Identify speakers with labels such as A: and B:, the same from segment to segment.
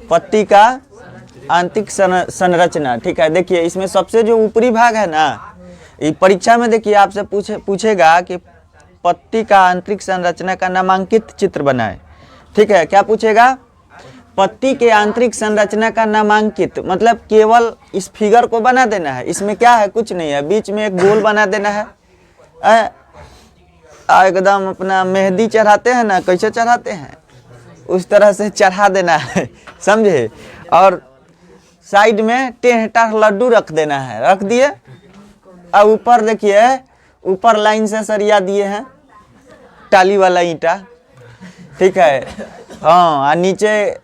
A: पत्ती का आंतरिक संरचना। ठीक है, देखिए इसमें सबसे जो ऊपरी भाग है ना, ये परीक्षा में देखिए आपसे पूछेगा कि पत्ती का आंतरिक संरचना का नामांकित चित्र बनाए। ठीक है, क्या पूछेगा? पत्ती के आंतरिक संरचना का नामांकित, मतलब केवल इस फिगर को बना देना है। इसमें क्या है? कुछ नहीं है, बीच में एक गोल बना देना है। एकदम अपना मेहंदी चढ़ाते हैं ना, कैसे चढ़ाते हैं उस तरह से चढ़ा देना है, समझे। और साइड में टेढ़ लड्डू रख देना है, रख दिए। अब ऊपर देखिए, ऊपर लाइन से सरिया दिए हैं टाली वाला ईंटा। ठीक है, हाँ, और नीचे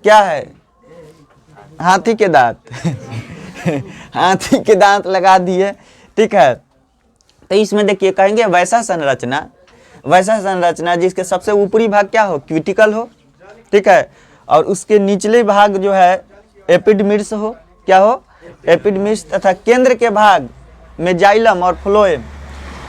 A: क्या है? हाथी के दांत हाथी के दांत लगा दिए। ठीक है, तो इसमें देखिए कहेंगे वैसा संरचना जिसके सबसे ऊपरी भाग क्या हो? क्यूटिकल हो। ठीक है, और उसके निचले भाग जो है एपिडर्मिस हो। क्या हो? एपिडर्मिस, तथा केंद्र के भाग में जाइलम और फ्लोएम।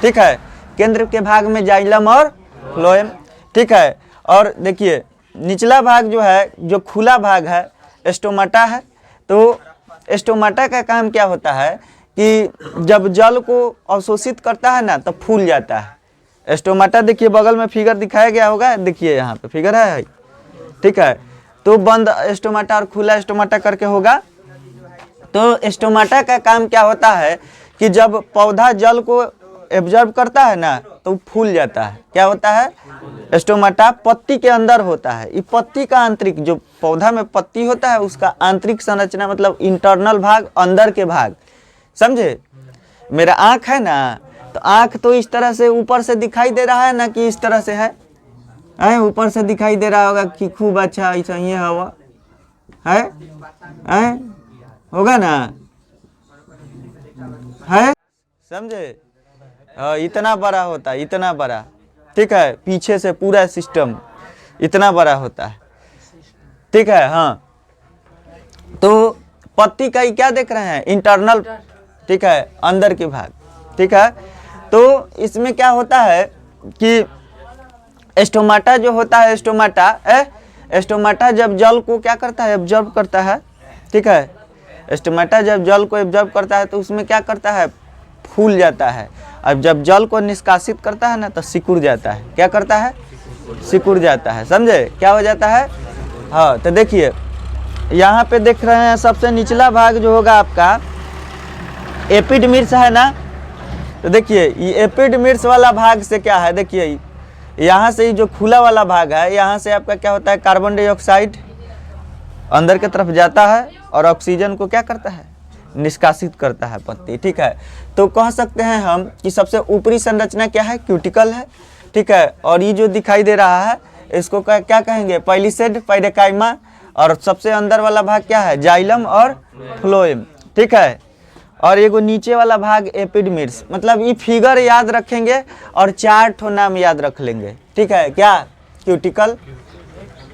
A: ठीक है, केंद्र के भाग में जाइलम और फ्लोएम। ठीक है, और देखिए निचला भाग जो है, जो खुला भाग है, स्टोमाटा है। तो स्टोमाटा का काम क्या होता है कि जब जल को अवशोषित करता है ना, तो फूल जाता है स्टोमाटा। देखिए बगल में फिगर दिखाया गया होगा, देखिए यहाँ पे फिगर है। ठीक है, तो बंद स्टोमाटा और खुला स्टोमाटा करके होगा। तो स्टोमाटा का काम क्या होता है कि जब पौधा जल को एब्जॉर्ब करता है ना, तो फूल जाता है। क्या होता है? स्टोमाटा पत्ती के अंदर होता है। ये पत्ती का आंतरिक, जो पौधा में पत्ती होता है उसका आंतरिक संरचना, मतलब इंटरनल भाग, अंदर के भाग, समझे। मेरा आँख है ना, तो आँख तो इस तरह से ऊपर से दिखाई दे रहा है ना, कि इस तरह से है, ऊपर से दिखाई दे रहा होगा कि खूब अच्छा ऐसा ये हवा है, होगा ना, है, समझे। इतना बड़ा होता है, इतना बड़ा। ठीक है, पीछे से पूरा सिस्टम इतना बड़ा होता है। ठीक है, हाँ, तो पत्ती का ही क्या देख रहे हैं? इंटरनल। ठीक है, अंदर के भाग। ठीक है, तो इसमें क्या होता है कि स्टोमाटा जो होता है, स्टोमाटा जब जल को क्या करता है? एब्जॉर्ब करता है। ठीक है, स्टोमाटा जब जल को एब्जॉर्ब करता है तो उसमें क्या करता है? फूल जाता है। अब जब जल को निष्कासित करता है ना, तो सिकुड़ जाता है। क्या करता है? सिकुड़ जाता है, समझे। क्या हो जाता है? हाँ, तो देखिए यहाँ पे देख रहे हैं, सबसे निचला भाग जो होगा आपका एपिडर्मिस है ना। तो देखिए ये एपिडर्मिस वाला भाग से क्या है? देखिए यहाँ से जो खुला वाला भाग है, यहाँ से आपका क्या होता है? कार्बन डाइऑक्साइड अंदर की तरफ जाता है और ऑक्सीजन को क्या करता है? निष्कासित करता है पत्ती। ठीक है, तो कह सकते हैं हम कि सबसे ऊपरी संरचना क्या है? क्यूटिकल है। ठीक है, और ये जो दिखाई दे रहा है इसको क्या कहेंगे? पैलिसेड, पैरेकाइमा। और सबसे अंदर वाला भाग क्या है? जाइलम और फ्लोएम। ठीक है, और ये नीचे वाला भाग एपिडर्मिस। मतलब ये फिगर याद रखेंगे और 4 ठो नाम याद रख लेंगे। ठीक है, क्या? क्यूटिकल,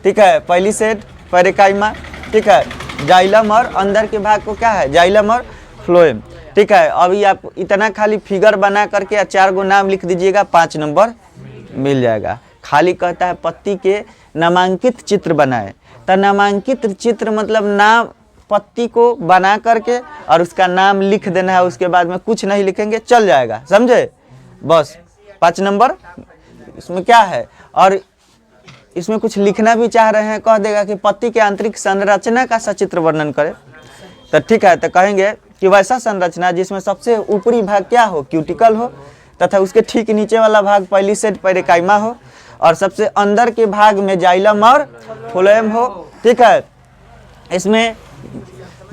A: ठीक है, पैलिसेड, पैरेकाइमा, ठीक है, जाइलम, और अंदर के भाग को क्या है? जाइलम और फ्लोएम। ठीक है, अभी आप इतना खाली फिगर बना करके 4 गो नाम लिख दीजिएगा, 5 नंबर मिल जाएगा। खाली कहता है पत्ती के नामांकित चित्र बनाए। तो नामांकित चित्र मतलब नाम, पत्ती को बना करके और उसका नाम लिख देना है। उसके बाद में कुछ नहीं लिखेंगे, चल जाएगा, समझे। बस 5 नंबर इसमें क्या है। और इसमें कुछ लिखना भी चाह रहे हैं, कह देगा कि पत्ती के आंतरिक संरचना का सचित्र वर्णन करें। तो ठीक है, तो कहेंगे कि वैसा संरचना जिसमें सबसे ऊपरी भाग क्या हो? क्यूटिकल हो, तथा उसके ठीक नीचे वाला भाग पैलिसेड, पैरेकाइमा हो, और सबसे अंदर के भाग में जाइलम और फ्लोएम हो। ठीक है, इसमें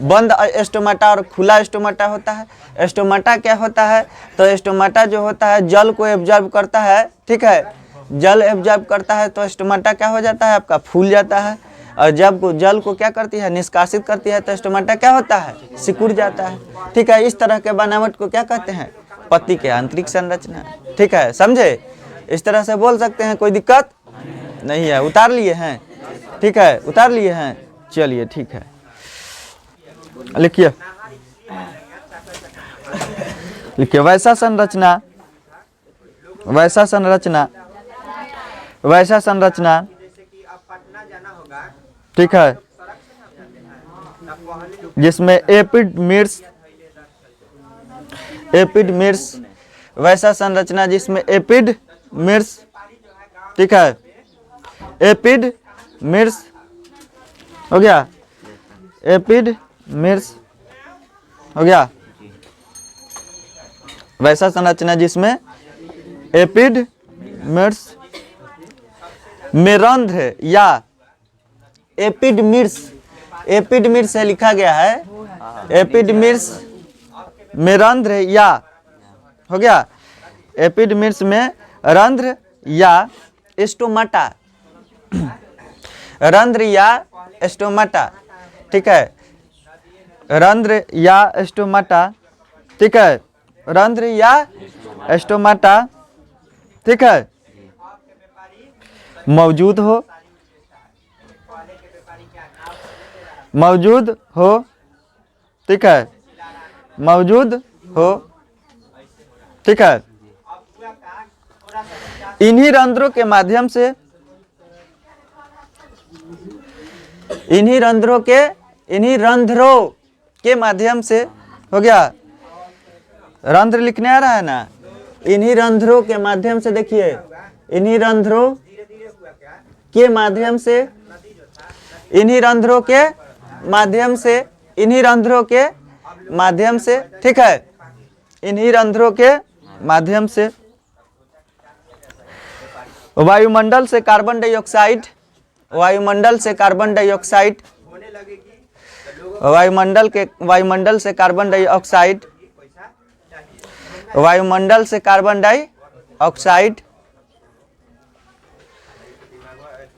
A: बंद स्टोमाटा और खुला स्टोमाटा होता है। स्टोमाटा क्या होता है? तो स्टोमाटा जो होता है जल को एब्जॉर्ब करता है। ठीक है, जल एब्जॉर्ब करता है तो स्टोमाटा क्या हो जाता है? आपका फूल जाता है। और जब जल को क्या करती है? निष्कासित करती है, तो स्टोमाटा क्या होता है? सिकुड़ जाता है। ठीक है, इस तरह के बनावट को क्या कहते हैं? पत्ती के आंतरिक संरचना। ठीक है, समझे। इस तरह से बोल सकते हैं, कोई दिक्कत नहीं है। उतार लिए हैं? ठीक है, उतार लिए हैं। चलिए ठीक है, लिखिए लिखिए वैसा संरचना, वैसा संरचना, वैसा संरचना,
B: जैसे कि अब पटना जाना होगा
A: ठीक है, जिसमें एपिडर्मिस, वैसा संरचना जिसमें एपिडर्मिस, ठीक है, एपिडर्मिस हो गया, एपिडर्मिस हो गया, वैसा संरचना जिसमें एपिडर्मिस में रंध्र या एपिडर्मिस से लिखा गया है, एपिडर्मिस में रंध्र या हो गया, एपिडर्मिस में रंध्र या स्टोमाटा, रंध्र या स्टोमाटा, ठीक है, रंध्र या स्टोमाटा, ठीक है, रंध्र या स्टोमाटा, ठीक है, मौजूद हो, ठीक है, मौजूद हो, ठीक है, इन्हीं रंध्रों के माध्यम से, इन्हीं रंध्रों के माध्यम से हो गया, रंध्र लिखने आ रहा है ना, इन्हीं रंध्रों के माध्यम से, देखिए इन्हीं रंध्रों के माध्यम से, इन्हीं रंध्रों के माध्यम से, इन्हीं रंध्रों के माध्यम से, ठीक है, इन्हीं रंध्रों के माध्यम से वायुमंडल से कार्बन डाइऑक्साइड, वायुमंडल से कार्बन डाइऑक्साइड, वायुमंडल से कार्बन डाइऑक्साइड, वायुमंडल से कार्बन डाइऑक्साइड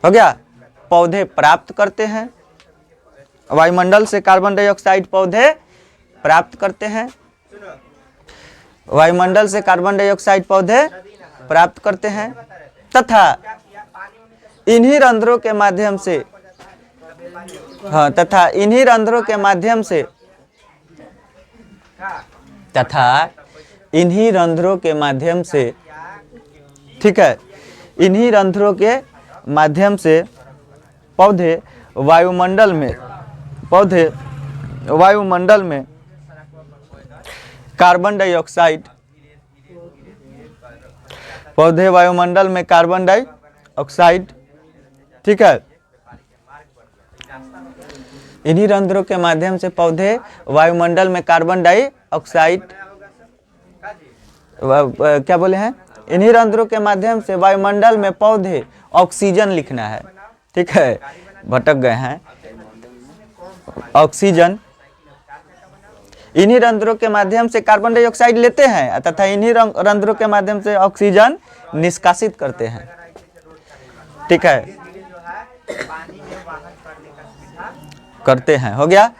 A: हो गया, पौधे प्राप्त करते हैं, वायुमंडल से कार्बन डाइऑक्साइड पौधे प्राप्त करते हैं, वायुमंडल से कार्बन डाइऑक्साइड पौधे प्राप्त करते हैं, तथा इन्हीं रंध्रों के माध्यम से, हाँ, तथा इन्हीं रंध्रों के माध्यम से, तथा इन्हीं रंध्रों के माध्यम से, ठीक है, इन्हीं रंध्रों के माध्यम से पौधे वायुमंडल में, पौधे वायुमंडल में कार्बन डाइऑक्साइड, पौधे वायुमंडल में कार्बन डाइऑक्साइड, ठीक है, इन्हीं रंध्रों के माध्यम से पौधे वायुमंडल में कार्बन डाइऑक्साइड, क्या बोले हैं, इन्हीं रंध्रों के माध्यम से वायुमंडल में पौधे ऑक्सीजन लिखना है, ठीक है, भटक गए हैं, ऑक्सीजन, इन्हीं रंध्रों के माध्यम से कार्बन डाइऑक्साइड लेते हैं तथा इन्हीं रंध्रों के माध्यम से ऑक्सीजन निष्कासित करते हैं, ठीक है, करते हैं, हो गया,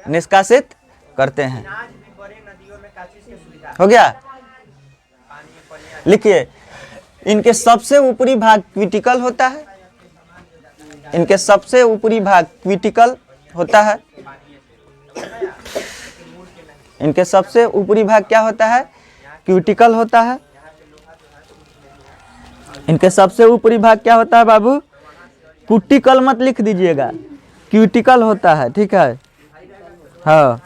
A: निष्कासित करते हैं, हो गया। लिखिए, इनके सबसे ऊपरी भाग क्विटिकल होता है, इनके सबसे ऊपरी भाग क्विटिकल होता है, इनके सबसे ऊपरी भाग क्या होता है, क्यूटिकल होता है, इनके सबसे ऊपरी भाग क्या होता है बाबू, क्यूटिकल मत लिख दीजिएगा, क्यूटिकल होता है, ठीक है, हाँ,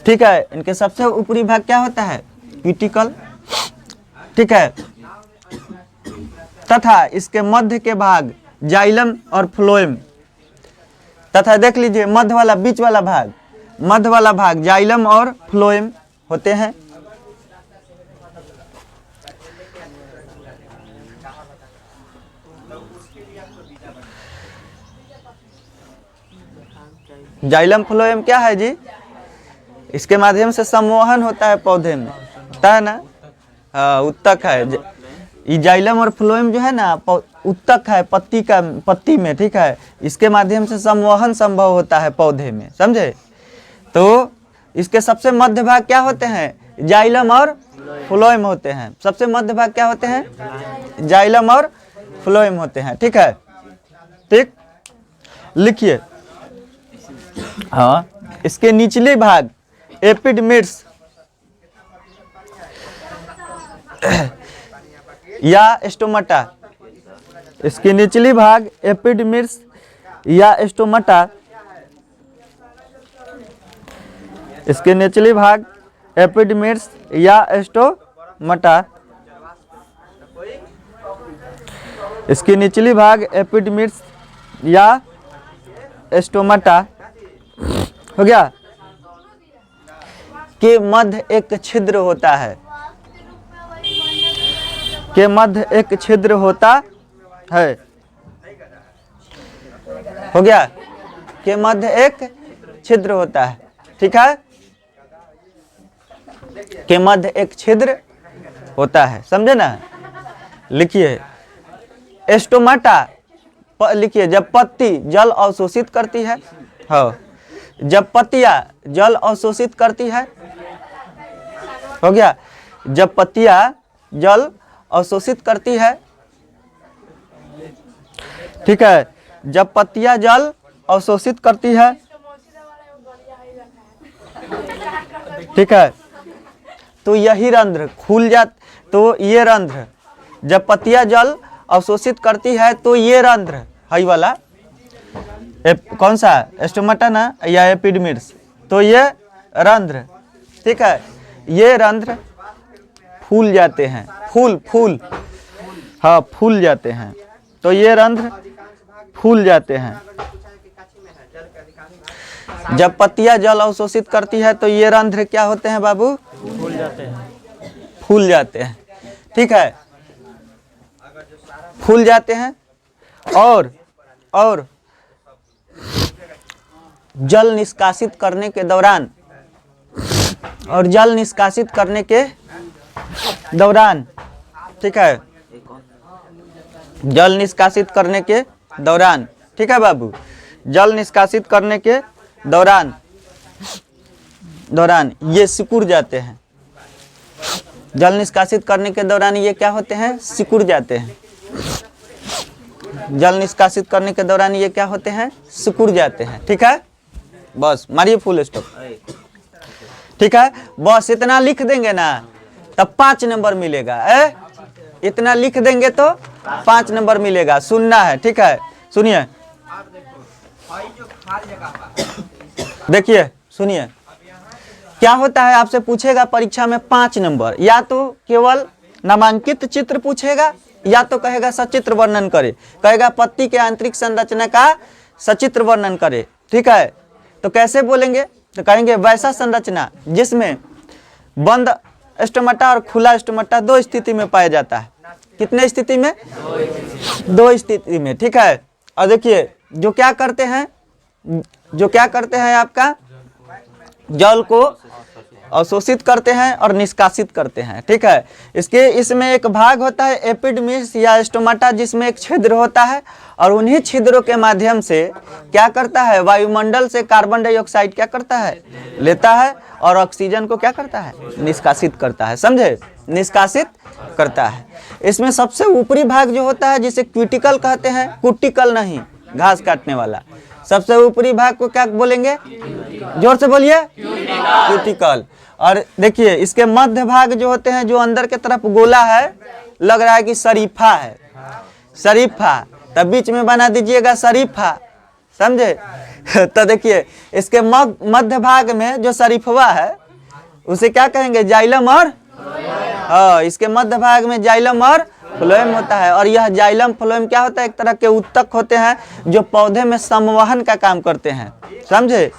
A: ठीक है, इनके सबसे ऊपरी भाग क्या होता है, क्यूटिकल, ठीक है, तथा इसके मध्य के भाग जाइलम और फ्लोएम, तथा देख लीजिए मध्य वाला, बीच वाला भाग, मध्य वाला भाग जाइलम और फ्लोएम होते हैं, जाइलम फ्लोएम क्या है जी, इसके माध्यम से संवहन होता है पौधे में, होता है ना, हाँ, उत्तक है, ये जाइलम और फ्लोएम जो है ना उत्तक है पत्ती में, ठीक है, इसके माध्यम से संवहन संभव होता है पौधे में, समझे। तो इसके सबसे मध्य भाग क्या होते हैं, जाइलम और फ्लोएम होते हैं, सबसे मध्य भाग क्या होते हैं, जाइलम और फ्लोएम होते हैं, ठीक है, ठीक, लिखिए, हाँ, इसके निचले भाग एपिडर्मिस या स्टोमाटा, इसकी निचली भाग एपिडर्मिस या स्टोमाटा, इसकी निचली भाग एपिडर्मिस या स्टोमाटा, इसकी निचली भाग एपिडर्मिस या स्टोमाटा हो गया के मध्य एक छिद्र होता है, के मध्य एक छिद्र होता है, हो गया, के मध्य एक छिद्र होता है, ठीक है, के मध्य एक छिद्र होता है, समझे ना। लिखिए स्टोमाटा, लिखिए जब पत्ती जल अवशोषित करती है, हाँ, जब पत्तियां जल अवशोषित करती है, हो गया, जब पत्तियां जल अवशोषित करती है, ठीक है, जब पत्तियां जल अवशोषित करती है, ठीक है, तो यही रंध्र खुल जा, तो ये रंध्र जब पत्तियां जल अवशोषित करती है तो ये रंध्र है वाला कौन सा स्टोमाटा ना या एपिडर्मिस, तो ये रंध्र, ठीक है, ये रंध्र फूल जाते हैं, फूल हाँ फूल जाते हैं, तो ये रंध्र फूल जाते हैं। जब पत्तियां जल अवशोषित करती है तो ये रंध्र क्या होते हैं बाबू? फूल जाते हैं, फूल जाते हैं, ठीक है, फूल जाते हैं। और जल निष्कासित करने के दौरान, और जल निष्कासित करने के दौरान, ठीक है, जल निष्कासित करने के दौरान, ठीक है बाबू, जल निष्कासित करने के दौरान ये सिकुड़ जाते हैं, जल निष्कासित करने के दौरान ये क्या होते हैं? सिकुड़ जाते हैं, जल निष्कासित करने के दौरान ये क्या होते हैं? सिकुड़ जाते हैं, ठीक है, बस मारिए फुल स्टॉप, ठीक है, बस इतना लिख देंगे ना तब 5 नंबर मिलेगा, इतना लिख देंगे तो 5 नंबर मिलेगा, सुनना है, ठीक है, सुनिए, देखिए सुनिए, क्या होता है आपसे पूछेगा परीक्षा में 5 नंबर, या तो केवल नामांकित चित्र पूछेगा या तो कहेगा सचित्र वर्णन करे, कहेगा पत्ती के आंतरिक संरचना का सचित्र वर्णन करे, ठीक है, तो कैसे बोलेंगे? तो कहेंगे वैसा संरचना जिसमें बंद स्टोमाटा और खुला स्टोमाटा 2 स्थिति में पाया जाता है। कितने स्थिति में? 2 स्थिति में, ठीक है। और देखिए जो क्या करते हैं आपका जल को अवशोषित करते हैं और निष्कासित करते हैं, ठीक है। इसमें एक भाग होता है एपिडर्मिस या स्टोमाटा जिसमें एक छिद्र होता है, और उन्हीं छिद्रों के माध्यम से क्या करता है? वायुमंडल से कार्बन डाइऑक्साइड क्या करता है? लेता है, और ऑक्सीजन को क्या करता है? निष्कासित करता है, समझे? निष्कासित करता है। इसमें सबसे ऊपरी भाग जो होता है जिसे क्यूटिकल कहते हैं, कुटिकल नहीं, घास काटने वाला, सबसे ऊपरी भाग को क्या बोलेंगे? जोर से बोलिए, क्यूटिकल। और देखिए इसके मध्य भाग जो होते हैं, जो अंदर के तरफ गोला है, लग रहा है कि शरीफा है, शरीफा, तब बीच में बना दीजिएगा शरीफा, समझे? तो देखिए इसके मध्य भाग में जो शरीफवा है उसे क्या कहेंगे? जाइलम और हाँ, इसके मध्य भाग में जाइलम और फ्लोएम होता है। और यह जाइलम फ्लोएम क्या होता है? एक तरह के उत्तक होते हैं जो पौधे में संवहन का काम करते हैं, समझे?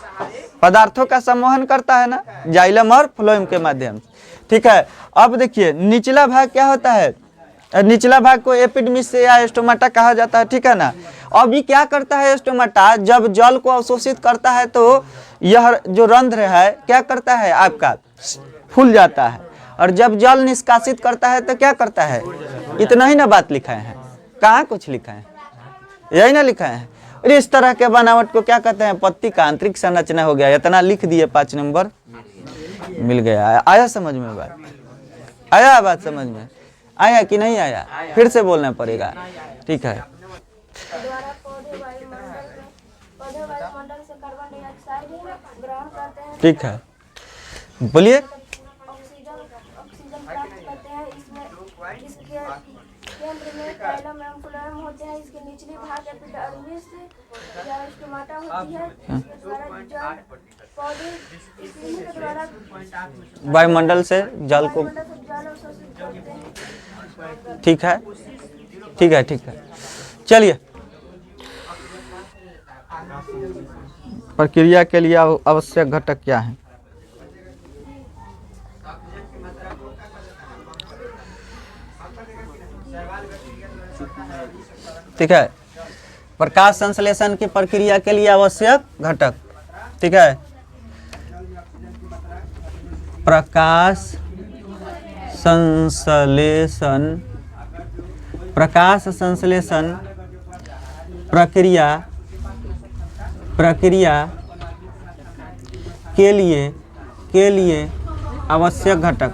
A: पदार्थों का संवहन करता है ना, जाइलम और फ्लोएम के माध्यम से, ठीक है। अब देखिए निचला भाग क्या होता है? निचला भाग को एपिडर्मिस या स्टोमाटा कहा जाता है, ठीक है ना। अभी क्या करता है स्टोमाटा? जब जल को अवशोषित करता है तो यह जो रंध्र है क्या करता है? आपका फूल जाता है, और जब जल निष्कासित करता है तो क्या करता है? इतना ही ना बात लिखा है, कहाँ कुछ लिखा है? यही ना लिखा है। और इस तरह के बनावट को क्या कहते हैं? पत्ती का आंतरिक संरचना हो गया। इतना लिख दिए, 5 नंबर मिल गया। आया समझ में बात? आया बात समझ में? आया कि नहीं आया? फिर से बोलना पड़ेगा, ठीक है। ठीक है, बोलिए।
B: होते हैं। इसके निचले भाग एपिडर्मिस या स्टोमाटा होती है, इसके द्वारा जल पौधे इसी के द्वारा
A: वायुमंडल से जल को,
B: वायुमंडल से जल अवशोषित करते हैं।
A: ठीक है, ठीक है, ठीक है। चलिए, प्रक्रिया के लिए आवश्यक घटक क्या है? ठीक है, प्रकाश संश्लेषण की प्रक्रिया के लिए आवश्यक घटक, ठीक है, प्रकाश संश्लेषण, प्रकाश संश्लेषण प्रक्रिया के लिए आवश्यक घटक,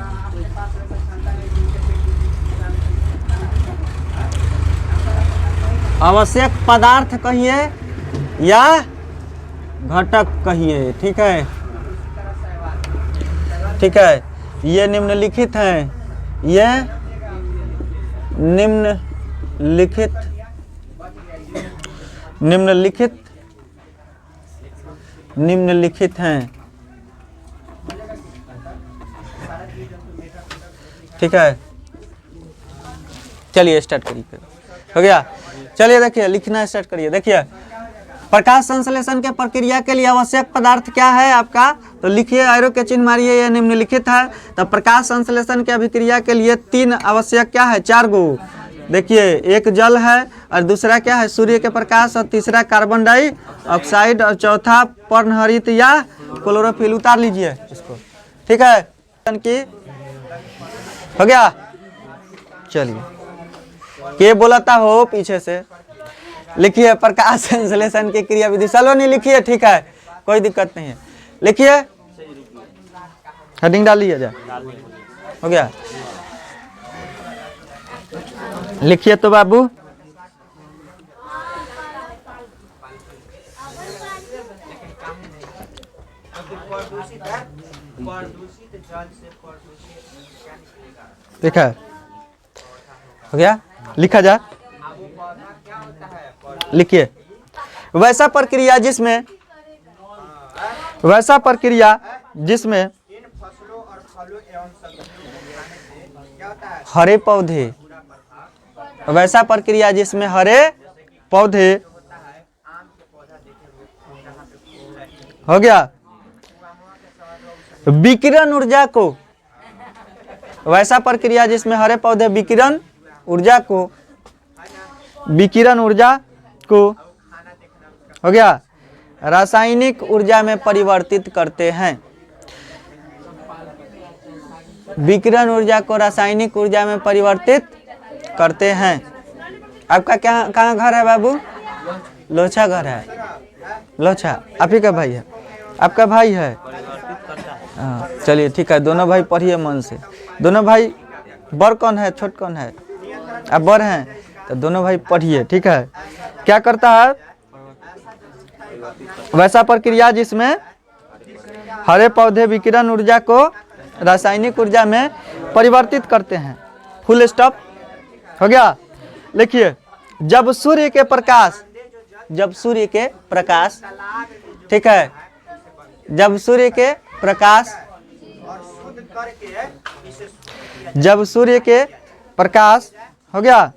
A: आवश्यक पदार्थ कहिए या घटक कहिए, ठीक है, ठीक है। ये निम्नलिखित हैं, ये निम्नलिखित हैं, ठीक है। चलिए स्टार्ट करिए, हो गया। चलिए देखिए, लिखना स्टार्ट करिए। देखिए, प्रकाश संश्लेषण के प्रक्रिया के लिए आवश्यक पदार्थ क्या है आपका, तो लिखिए, एरो के चिन्ह मारिए, यह निम्नलिखित है। तो प्रकाश संश्लेषण की अभिक्रिया के लिए 3 आवश्यक क्या है, 4 गो। देखिए, एक जल है, और दूसरा क्या है, सूर्य के प्रकाश, और तीसरा कार्बन डाइऑक्साइड, और चौथा पर्णहरित या क्लोरोफिल। उतार लीजिए इसको, ठीक है, की हो गया। चलिए, के बोलाता हो पीछे से, लिखिए प्रकाश संश्लेषण की क्रिया विधि। सलोनी लिखिए, ठीक है, कोई दिक्कत नहीं है, लिखिए, हेडिंग डाल लीजिए, हो गया। लिखिए तो बाबू, ठीक है, हो गया, लिखा जा। लिखिए, वैसा प्रक्रिया जिसमें हरे पौधे, वैसा प्रक्रिया जिसमें हरे पौधे, हो गया। विकिरण ऊर्जा को, वैसा प्रक्रिया जिसमें हरे पौधे विकिरण ऊर्जा को हो गया, रासायनिक ऊर्जा में परिवर्तित करते हैं। विकिरण ऊर्जा को रासायनिक ऊर्जा में परिवर्तित करते हैं। आपका क्या कहाँ घर है बाबू? लोछा घर है, लोछा आप ही का भाई है, आपका भाई है। हाँ, चलिए ठीक है, दोनों भाई पढ़िए मन से। दोनों भाई, बड़ कौन है छोट कौन है? आप बड़ हैं, तो दोनों भाई पढ़िए, ठीक है। क्या करता है? वैसा प्रक्रिया जिसमें हरे पौधे विकिरण ऊर्जा को रासायनिक ऊर्जा में परिवर्तित करते हैं। फुल स्टॉप, हो गया। लिखिए, जब सूर्य के प्रकाश, ठीक है, जब सूर्य के प्रकाश हो गया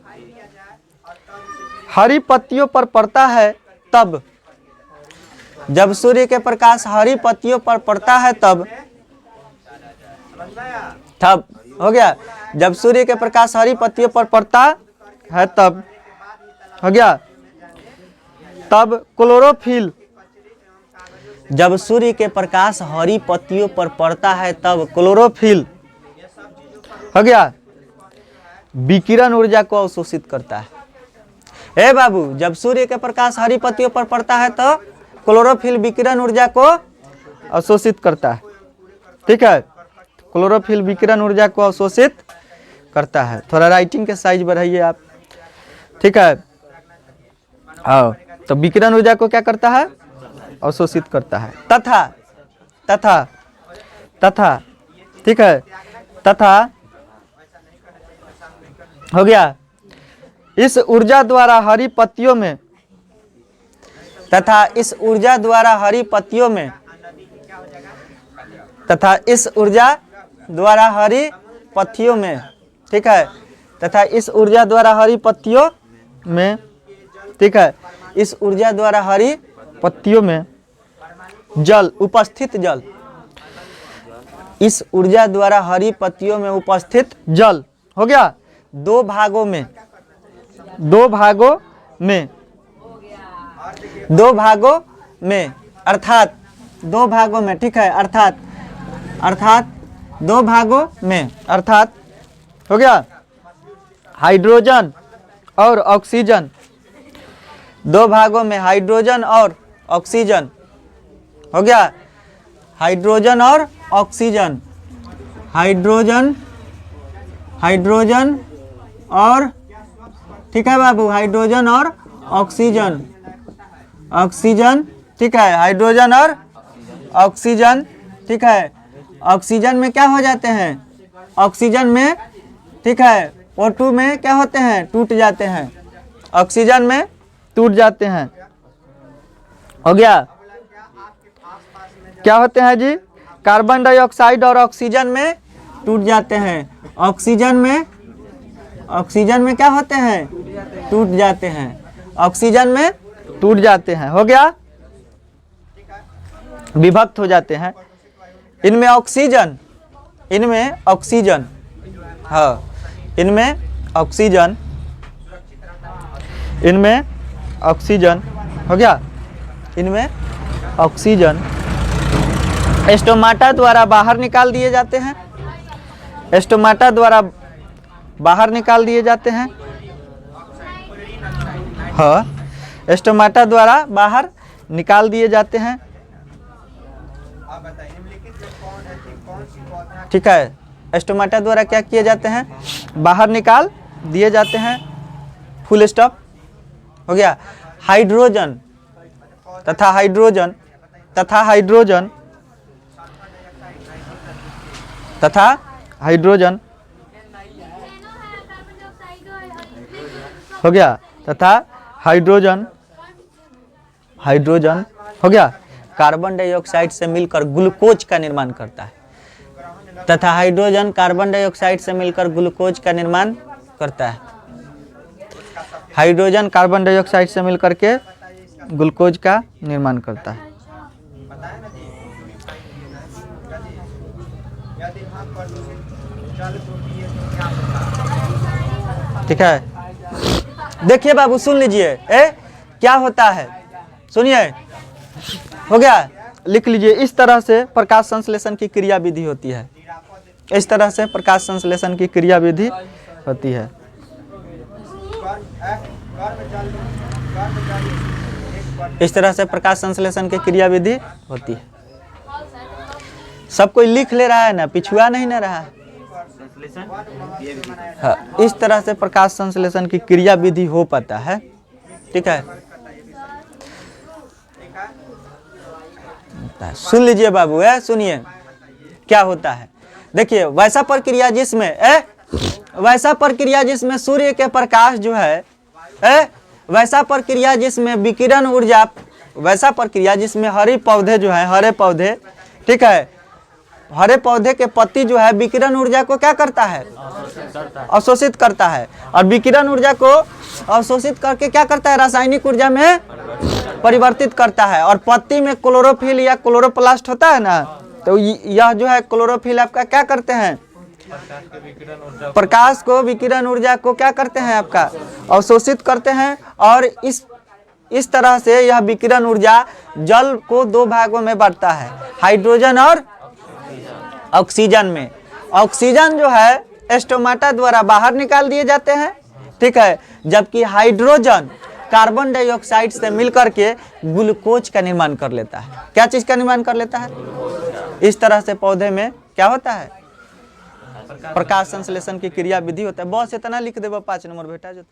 A: हरी पत्तियों पर पड़ता है, तब, जब सूर्य के प्रकाश हरी पत्तियों पर पड़ता है तब हो गया, जब सूर्य के प्रकाश हरी पत्तियों पर पड़ता है तब हो गया, तब क्लोरोफिल, जब सूर्य के प्रकाश हरी पत्तियों पर पड़ता है तब क्लोरोफिल हो गया, विकिरण ऊर्जा को अवशोषित करता है। ए बाबू, जब सूर्य के प्रकाश हरी पत्तियों पर पड़ता है तो क्लोरोफिल विकिरण ऊर्जा को अवशोषित करता है, ठीक है। क्लोरोफिल विकिरण ऊर्जा को अवशोषित करता है। थोड़ा राइटिंग के साइज बढ़ाइए आप, ठीक है। हाँ, तो विकिरण ऊर्जा को क्या करता है? अवशोषित करता है। तथा, ठीक है, तथा हो गया, इस ऊर्जा द्वारा हरी पत्तियों में तथा इस ऊर्जा द्वारा हरी पत्तियों में तथा इस ऊर्जा द्वारा हरी पत्तियों में, ठीक है, तथा इस ऊर्जा द्वारा हरी पत्तियों में, ठीक है, इस ऊर्जा द्वारा हरी पत्तियों में जल उपस्थित जल, इस ऊर्जा द्वारा हरी पत्तियों में उपस्थित जल हो गया दो भागों में, दो भागों में, दो भागों में, अर्थात दो भागों में, ठीक है, अर्थात दो भागों में, अर्थात हो गया हाइड्रोजन और ऑक्सीजन, दो भागों में हाइड्रोजन और ऑक्सीजन हो गया, हाइड्रोजन और ऑक्सीजन, हाइड्रोजन और, ठीक है बाबू, हाइड्रोजन और ऑक्सीजन, ऑक्सीजन, ठीक है, हाइड्रोजन और ऑक्सीजन, ठीक है, ऑक्सीजन में क्या हो जाते हैं, ऑक्सीजन में, ठीक है, O2 में क्या होते हैं, टूट जाते हैं, ऑक्सीजन में टूट जाते हैं, हो गया, क्या होते हैं जी, कार्बन डाइऑक्साइड और ऑक्सीजन में टूट जाते हैं, ऑक्सीजन में क्या होते हैं, टूट जाते हैं, ऑक्सीजन में टूट जाते हैं, हो गया, विभक्त हो जाते हैं, इनमें ऑक्सीजन, हाँ, इनमें ऑक्सीजन हो गया, इनमें ऑक्सीजन स्टोमाटा द्वारा बाहर निकाल दिए जाते हैं, स्टोमाटा द्वारा बाहर निकाल दिए जाते हैं, हाँ, स्टोमाटा द्वारा बाहर निकाल दिए जाते हैं, ठीक है, स्टोमाटा द्वारा क्या किए जाते हैं, बाहर निकाल दिए जाते हैं, फुल स्टॉप हो गया, हाइड्रोजन तथा हाइड्रोजन तथा हाइड्रोजन तथा हाइड्रोजन हो गया, तथा हाइड्रोजन हो गया, कार्बन डाइऑक्साइड से मिलकर ग्लूकोज का निर्माण करता है, तथा हाइड्रोजन कार्बन डाइऑक्साइड से मिलकर ग्लूकोज का निर्माण करता है, हाइड्रोजन कार्बन डाइऑक्साइड से मिलकर के ग्लूकोज का निर्माण करता है, ठीक है, देखिए बाबू सुन लीजिए, क्या होता है, सुनिए, हो गया, लिख लीजिए, इस तरह से प्रकाश संश्लेषण की क्रिया विधि होती है, इस तरह से प्रकाश संश्लेषण की क्रिया विधि होती है, इस तरह से प्रकाश संश्लेषण की क्रिया विधि होती है, सब कोई लिख ले रहा है ना, पिछुआ नहीं ना रहा है, हाँ, इस तरह से प्रकाश संश्लेषण की क्रिया विधि हो पाता है, ठीक है, सुन लीजिए बाबू, सुनिए क्या होता है, देखिए, वैसा प्रक्रिया जिसमें सूर्य के प्रकाश जो है, वैसा प्रक्रिया जिसमें विकिरण ऊर्जा, वैसा प्रक्रिया जिसमें हरे पौधे जो है, हरे पौधे, ठीक है, हरे पौधे के पत्ती जो है विकिरण ऊर्जा को क्या करता है, अवशोषित करता है, और विकिरण ऊर्जा को अवशोषित करके क्या करता है, रासायनिक ऊर्जा में परिवर्तित करता है, और पत्ती में क्लोरोफिल या क्लोरोप्लास्ट होता है ना, तो यह जो है क्लोरोफिल आपका क्या करते हैं, प्रकाश को, विकिरण ऊर्जा को क्या करते हैं, आपका अवशोषित करते हैं, और इस तरह से यह विकिरण ऊर्जा जल को दो भागों में बांटता है, हाइड्रोजन और ऑक्सीजन में, ऑक्सीजन जो है स्टोमाटा द्वारा बाहर निकाल दिए जाते हैं, ठीक है, जबकि हाइड्रोजन कार्बन डाइऑक्साइड से मिलकर के ग्लूकोज का निर्माण कर लेता है, क्या चीज का निर्माण कर लेता है, इस तरह से पौधे में क्या होता है, प्रकाश संश्लेषण की क्रिया विधि होता है, बस इतना लिख देबो, 5 नंबर बेटा जो।